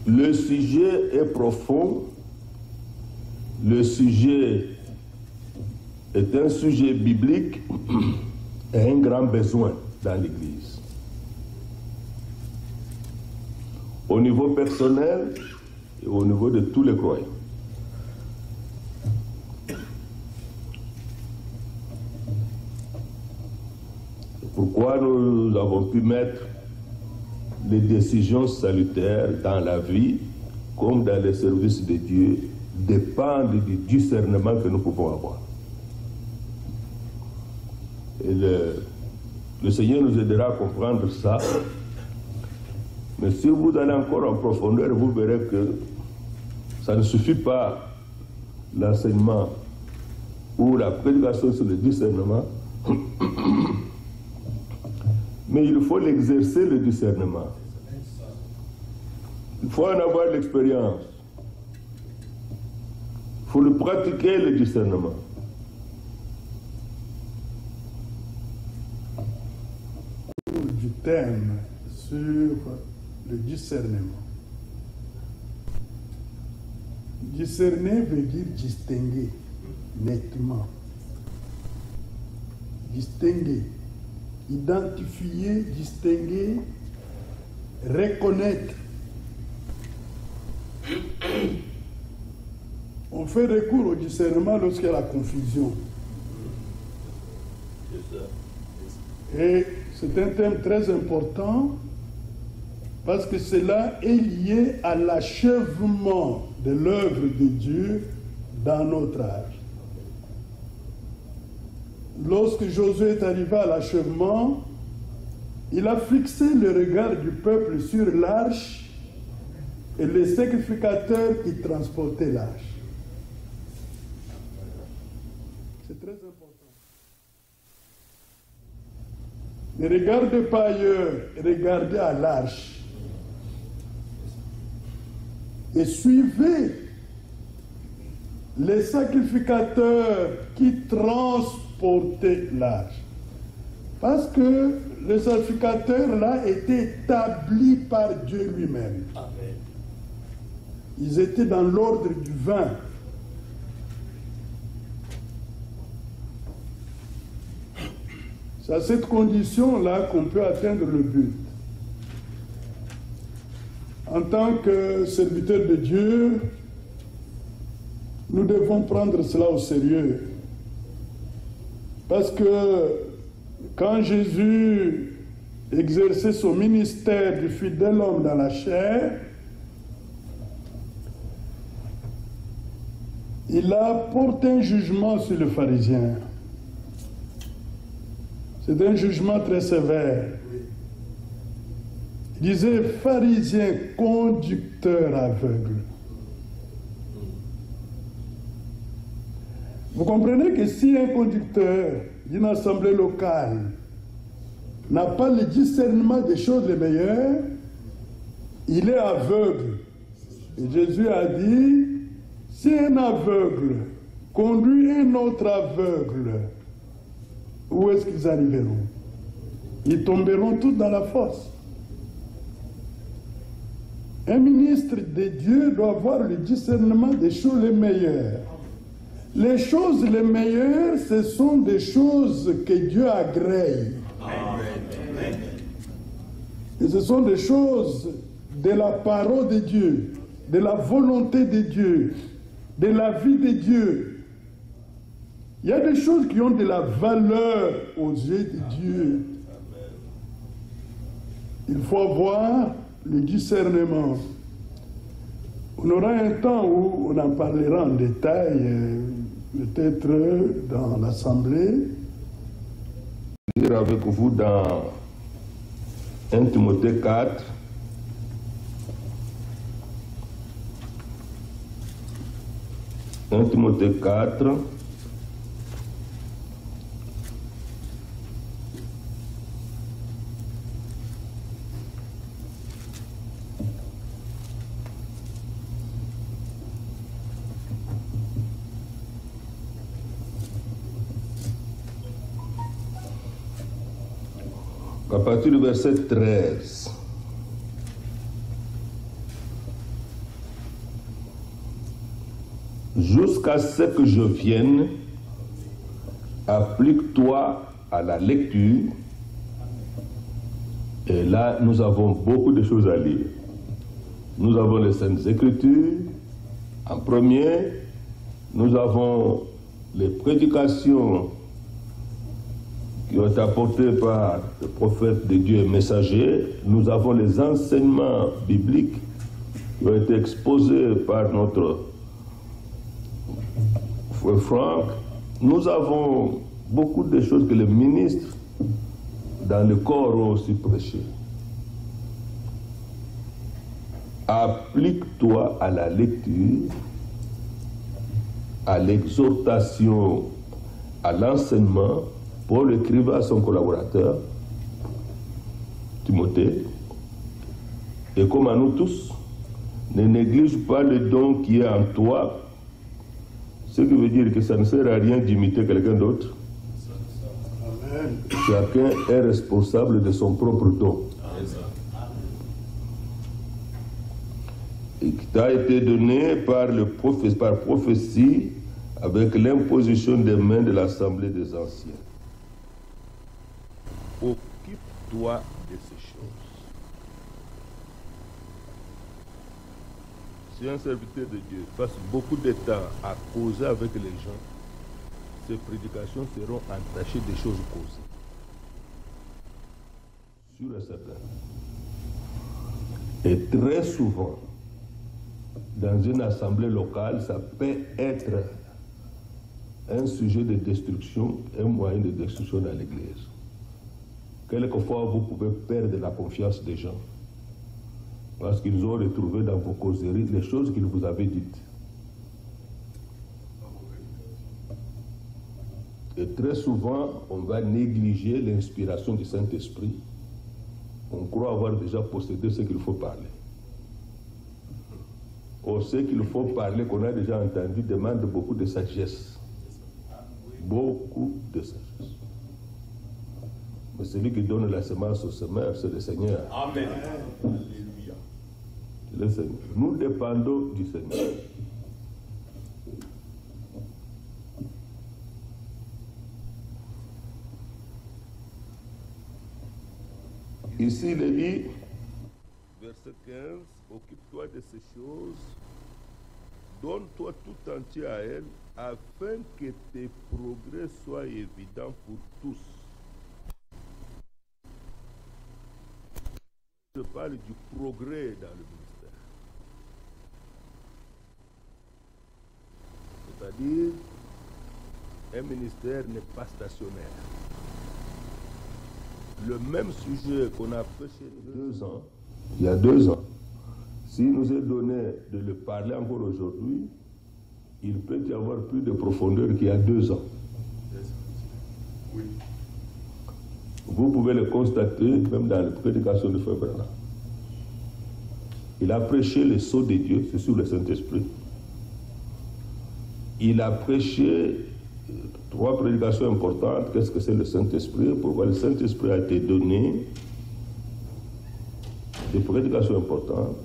Le sujet est profond, le sujet est un sujet biblique et un grand besoin dans l'Église. Au niveau personnel et au niveau de tous les croyants. Pourquoi nous avons pu mettre les décisions salutaires dans la vie comme dans les services de Dieu dépendent du discernement que nous pouvons avoir. Et le Seigneur nous aidera à comprendre ça. Mais si vous allez encore en profondeur, vous verrez que ça ne suffit pas l'enseignement ou la prédication sur le discernement. Mais il faut l'exercer, le discernement. Il faut en avoir l'expérience. Il faut le pratiquer, le discernement. Du thème sur le discernement. Discerner veut dire distinguer nettement. Distinguer. Identifier, distinguer, reconnaître. On fait recours au discernement lorsqu'il y a la confusion. Et c'est un thème très important parce que cela est lié à l'achèvement de l'œuvre de Dieu dans notre âge. Lorsque Josué est arrivé à l'achèvement, il a fixé le regard du peuple sur l'arche et les sacrificateurs qui transportaient l'arche. C'est très important. Ne regardez pas ailleurs, regardez à l'arche. Et suivez les sacrificateurs qui transportaient l'arche. Parce que les sacrificateurs là étaient établis par Dieu lui-même. Ils étaient dans l'ordre du vin. C'est à cette condition-là qu'on peut atteindre le but. En tant que serviteurs de Dieu, nous devons prendre cela au sérieux. Parce que quand Jésus exerçait son ministère du fidèle homme dans la chair, il a porté un jugement sur le pharisien. C'est un jugement très sévère. Il disait, pharisien, conducteur aveugle. Vous comprenez que si un conducteur d'une assemblée locale n'a pas le discernement des choses les meilleures, il est aveugle. Et Jésus a dit, si un aveugle conduit un autre aveugle, où est-ce qu'ils arriveront? Ils tomberont tous dans la fosse. Un ministre de Dieu doit avoir le discernement des choses les meilleures. Les choses les meilleures, ce sont des choses que Dieu agrée. Amen. Et ce sont des choses de la parole de Dieu, de la volonté de Dieu, de la vie de Dieu. Il y a des choses qui ont de la valeur aux yeux de Dieu. Il faut avoir le discernement. On aura un temps où on en parlera en détail, peut-être dans l'Assemblée. Je vais lire avec vous dans 1 Timothée 4. « 1 Timothée 4, à partir du verset 13. jusqu'à ce que je vienne, applique-toi à la lecture. Et là, nous avons beaucoup de choses à lire. Nous avons les Saintes Écritures. En premier, nous avons les prédications qui ont été apportées par le prophète de Dieu et messager. Nous avons les enseignements bibliques qui ont été exposés par notre frère Franck. Nous avons beaucoup de choses que les ministres dans le corps ont aussi prêché. Applique-toi à la lecture, à l'exhortation, à l'enseignement. Paul écrivait à son collaborateur, Timothée, et comme à nous tous, ne néglige pas le don qui est en toi, ce qui veut dire que ça ne sert à rien d'imiter quelqu'un d'autre. Chacun est responsable de son propre don. Et qui t'a été donné par prophétie avec l'imposition des mains de l'Assemblée des Anciens. Occupe-toi de ces choses. Si un serviteur de Dieu passe beaucoup de temps à causer avec les gens, ses prédications seront entachées des choses causées. Sûr et certain. Et très souvent, dans une assemblée locale, ça peut être un sujet de destruction, un moyen de destruction dans l'Église. Quelquefois, vous pouvez perdre la confiance des gens parce qu'ils ont retrouvé dans vos causeries les choses qu'ils vous avaient dites. Et très souvent, on va négliger l'inspiration du Saint-Esprit. On croit avoir déjà possédé ce qu'il faut parler. Or, ce qu'il faut parler, qu'on a déjà entendu, demande beaucoup de sagesse. Beaucoup de sagesse. Mais celui qui donne la semence au semeur, c'est le Seigneur. Amen. Alléluia. Le Seigneur. Nous dépendons du Seigneur. Ici, il est dit, verset 15, occupe-toi de ces choses, donne-toi tout entier à elles, afin que tes progrès soient évidents pour tous. Je parle du progrès dans le ministère. C'est-à-dire, un ministère n'est pas stationnaire. Le même sujet qu'on a prêché il y a 2 ans, s'il nous est donné de le parler encore aujourd'hui, il peut y avoir plus de profondeur qu'il y a 2 ans. Oui. Vous pouvez le constater même dans la prédication de Frère Bernard. Il a prêché le sceau de Dieu, c'est sur le Saint-Esprit. Il a prêché 3 prédications importantes. Qu'est-ce que c'est le Saint-Esprit? Pourquoi le Saint-Esprit a été donné? Des prédications importantes.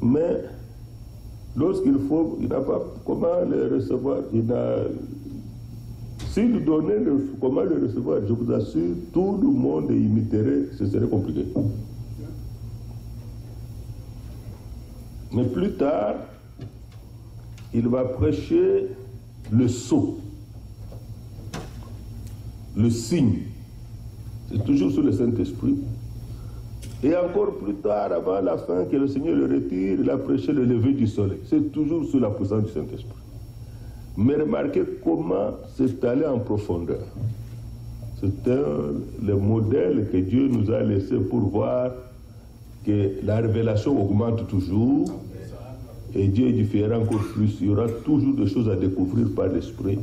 Mais lorsqu'il faut, il n'a pas comment les recevoir. S'il donnait comment les recevoir, je vous assure, tout le monde imiterait, ce serait compliqué. Mais plus tard, il va prêcher le sceau, le signe. C'est toujours sous le Saint-Esprit. Et encore plus tard, avant la fin, que le Seigneur le retire, il a prêché le lever du soleil. C'est toujours sous la puissance du Saint-Esprit. Mais remarquez comment c'est allé en profondeur. C'est le modèle que Dieu nous a laissé pour voir que la révélation augmente toujours. Et Dieu édifiera encore plus. Il y aura toujours des choses à découvrir par l'Esprit.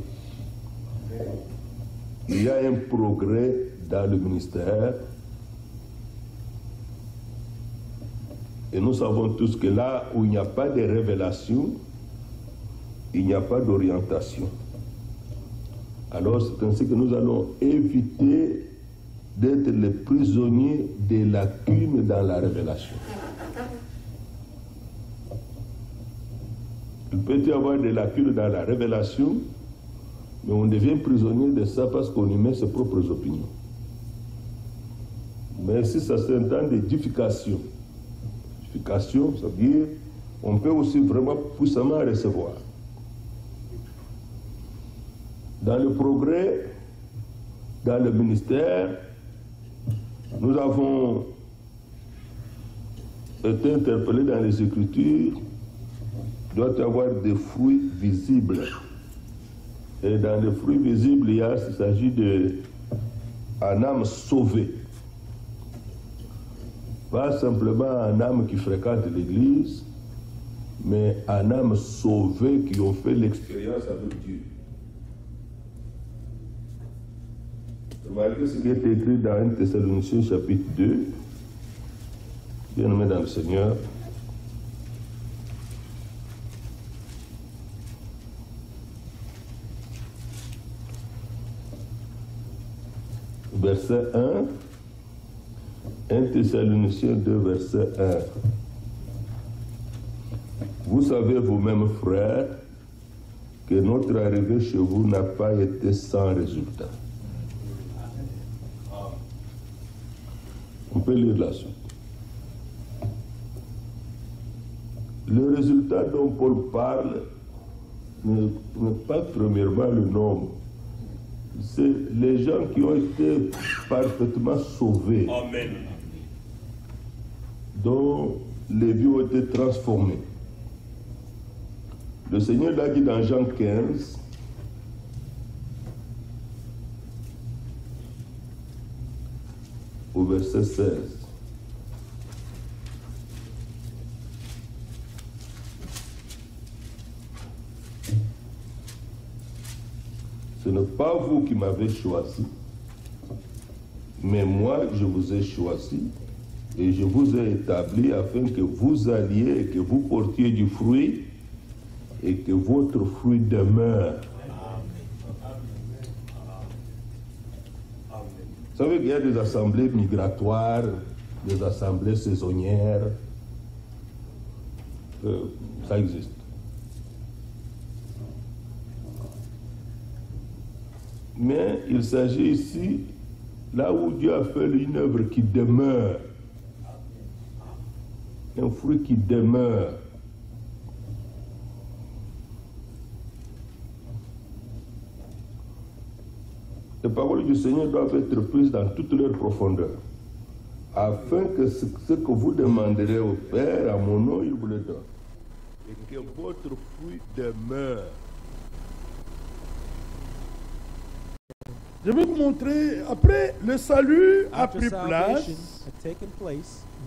Il y a un progrès dans le ministère. Et nous savons tous que là où il n'y a pas de révélation, il n'y a pas d'orientation. Alors c'est ainsi que nous allons éviter d'être les prisonniers des lacunes dans la révélation. Il peut y avoir des lacunes dans la révélation, mais on devient prisonnier de ça parce qu'on y met ses propres opinions. Mais si ça c'est un temps d'édification, ça veut dire on peut aussi vraiment puissamment recevoir. Dans le progrès, dans le ministère, nous avons été interpellés dans les Écritures, il doit y avoir des fruits visibles. Et dans les fruits visibles, il s'agit d'une âme sauvée. Pas simplement un âme qui fréquente l'église, mais un âme sauvée qui ont fait l'expérience avec Dieu. Remarquez ce qui est écrit dans 1 Thessaloniciens chapitre 2, bien-aimés dans le Seigneur. Verset 1, 1 Thessaloniciens 2, verset 1. Vous savez vous-même, frères, que notre arrivée chez vous n'a pas été sans résultat. On peut lire la suite. Le résultat dont Paul parle n'est pas premièrement le nombre. C'est les gens qui ont été parfaitement sauvés. Amen. Dont les vies ont été transformées. Le Seigneur l'a dit dans Jean 15, au verset 16. Ce n'est pas vous qui m'avez choisi, mais moi je vous ai choisi et je vous ai établi afin que vous alliez et que vous portiez du fruit et que votre fruit demeure. Vous savez qu'il y a des assemblées migratoires, des assemblées saisonnières. Ça existe. Mais il s'agit ici, là où Dieu a fait une œuvre qui demeure, un fruit qui demeure. Les paroles du Seigneur doivent être prises dans toute leur profondeur, afin que ce que vous demanderez au Père, à mon nom, il vous le donne. Et que votre fruit demeure. Je vais vous montrer, après le salut a pris place,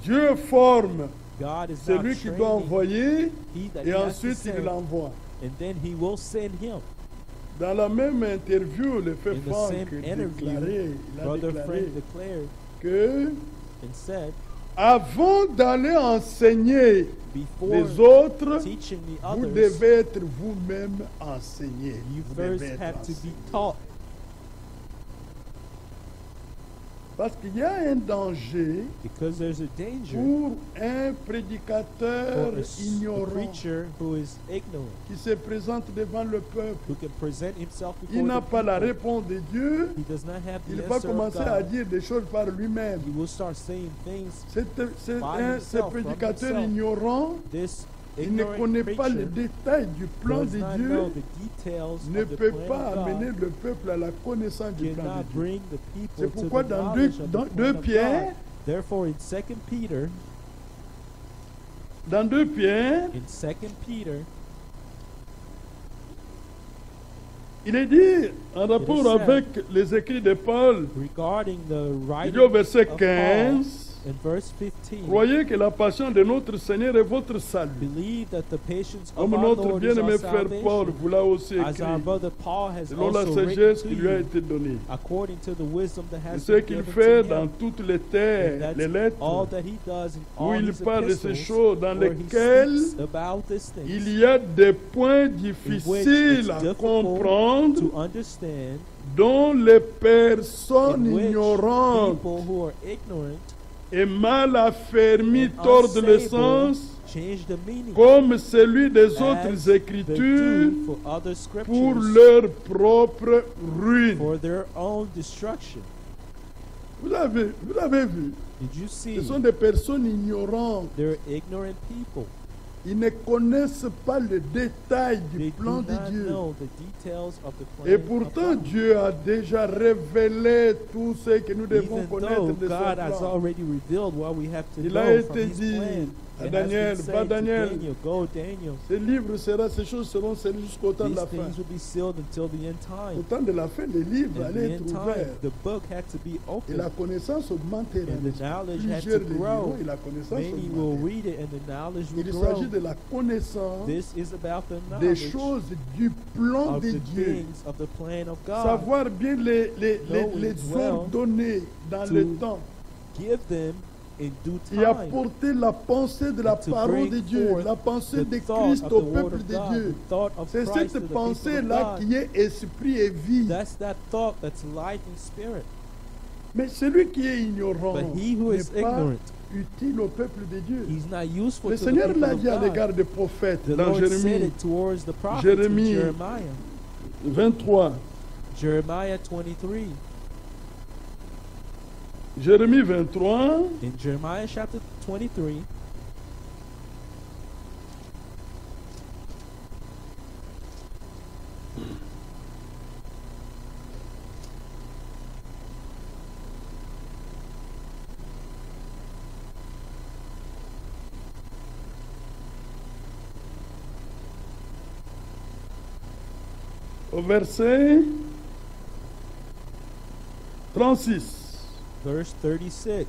Dieu forme celui qui doit envoyer et ensuite il l'envoie. Dans la même interview, le frère Franck il a déclaré que avant d'aller enseigner les autres, vous devez être vous-même enseigné. Vous devez être enseigné. Parce qu'il y a un danger pour un prédicateur ignorant qui se présente devant le peuple. Il n'a pas la réponse de Dieu. Il va commencer à dire des choses par lui-même. Ce prédicateur ignorant, il ne connaît pas les détails du plan de Dieu, ne peut pas amener le peuple à la connaissance du plan de Dieu. C'est pourquoi dans 2 Pierre, dans 2 Pierre, il est dit, en rapport avec les écrits de Paul, il dit au verset 15, croyez que la passion de notre Seigneur est votre salut. Comme notre bien-aimé frère Paul vous l'a aussi écrit, selon la sagesse qui lui a été donnée. Et ce qu'il fait dans toutes les terres, les lettres, où il parle de ces choses dans lesquelles il y a des points difficiles à comprendre, dont les personnes ignorantes et mal affermi and tordent le unstable sens, change the meaning comme celui des as autres they écritures, do for other pour scriptures leur propre ruine. for their own destruction. Vous avez vu, Did you see? ce sont des personnes ignorantes. They're ignorant people. Ils ne connaissent pas le détail du They plan do de not Dieu. know the details of the plan Et of pourtant, God. Dieu a déjà révélé tout ce que nous devons Even connaître though de son God has plan. already revealed what we have to Il a know from été His dit plan. à It has Daniel, been va said to Daniel, Daniel, go Daniel. ce livre sera, ces choses seront scellées jusqu'au temps de These la fin. things will be sealed until the end Au time. temps de la fin, le livre At the allait end être ouvert. time, the book had to be Et la opened. connaissance augmentera. And the knowledge had Plusieurs to le grow. diront et la connaissance Many will augmentera. read it and the knowledge will Il grow. s'agit de la connaissance This is about the des knowledge choses du plan of de the Dieu. things of the plan of God. Savoir bien les Knowing well ordonner dans to le temps Give them in due et time. apporter la pensée de la And to parole de bring Dieu, forth la pensée the de thought Christ of au the word peuple of de God, Dieu. the thought of C'est Christ to cette the people of pensée-là God. qui est esprit et vie. That's that thought that's life and spirit. Mais celui qui est ignorant But he who is n'est pas ignorant, utile au peuple de Dieu. he's not useful Le to the Seigneur people l'a of dit à God. l'égard des prophètes The dans Lord said Jérémie it towards the prophets in Jérémie. Jeremiah. 23. Jeremiah 23. Jérémie 23, In Jeremiah chapter 23, au verset 36. verse 36.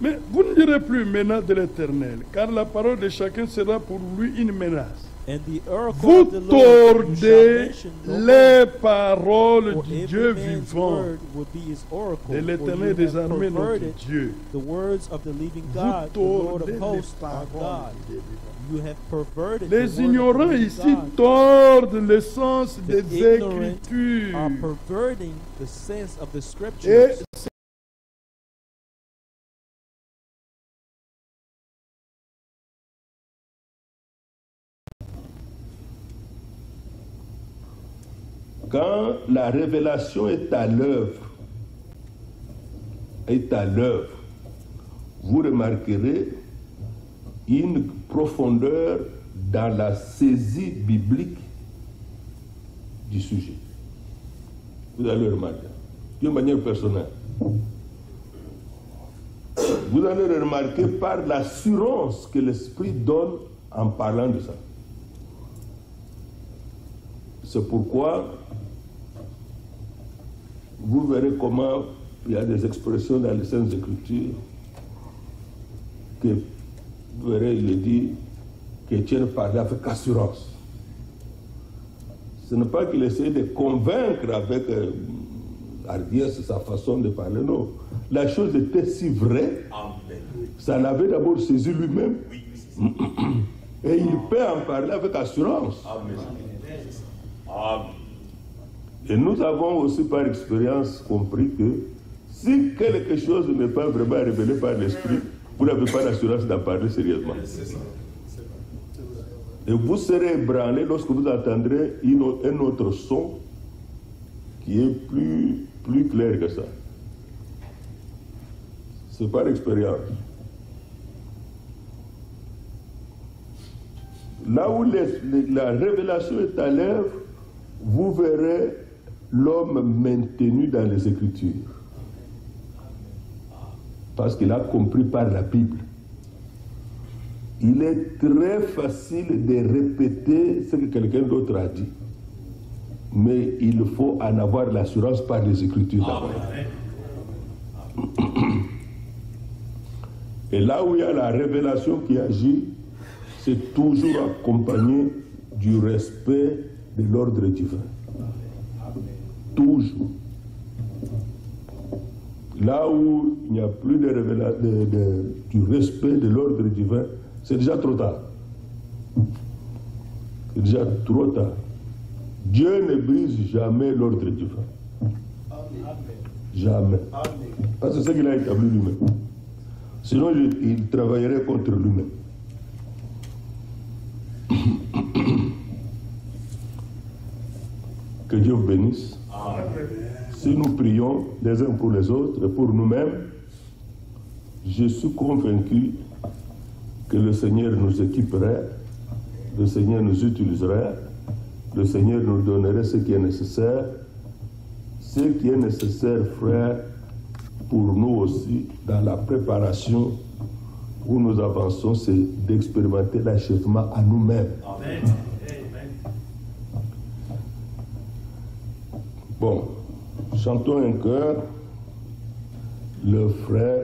Mais vous ne direz plus menace de l'Éternel, car la parole de chacun sera pour lui une menace. And the oracle Vous of the Lord you shall tordez mention no more, les paroles for du every Dieu man's vivant, word will be his oracle. de For l'Éternel you des have armées, notre perverted Dieu. the words of the living Vous God, the Lord tordez of les hosts, our paroles God. du Dieu vivant. You have perverted Les the word ignorants of the living ici God. tordent le sens The des ignorant Écritures. are perverting the sense of the Et scriptures. Quand la révélation est à l'œuvre, vous remarquerez une profondeur dans la saisie biblique du sujet. Vous allez le remarquer d'une manière personnelle. Vous allez le remarquer par l'assurance que l'Esprit donne en parlant de ça. C'est pourquoi vous verrez comment il y a des expressions dans les Saintes Écritures que vous verrez, il est dit qu'Étienne parlait avec assurance. Ce n'est pas qu'il essayait de convaincre avec hardiesse sa façon de parler, non. La chose était si vraie, ça l'avait d'abord saisi lui-même, et il peut en parler avec assurance. Et nous avons aussi par expérience compris que si quelque chose n'est pas vraiment révélé par l'Esprit, vous n'avez pas l'assurance d'en parler sérieusement. Et vous serez ébranlé lorsque vous entendrez un autre son qui est plus clair que ça. C'est par expérience. Là où la révélation est à l'œuvre, vous verrez l'homme maintenu dans les Écritures. Parce qu'il a compris par la Bible. Il est très facile de répéter ce que quelqu'un d'autre a dit. Mais il faut en avoir l'assurance par les Écritures d'abord. Et là où il y a la révélation qui agit, c'est toujours accompagné du respect de l'ordre divin. Toujours. Là où il n'y a plus de du respect de l'ordre divin, c'est déjà trop tard. C'est déjà trop tard. Dieu ne brise jamais l'ordre divin. Jamais. Parce que c'est ce qu'il a établi lui-même. Sinon, il travaillerait contre lui-même. Que Dieu vous bénisse. Si nous prions les uns pour les autres et pour nous-mêmes, je suis convaincu que le Seigneur nous équiperait, le Seigneur nous utiliserait, le Seigneur nous donnerait ce qui est nécessaire. Ce qui est nécessaire, frère, pour nous aussi, dans la préparation où nous avançons, c'est d'expérimenter l'achèvement à nous-mêmes. Amen. Bon, chantons un chœur, le frère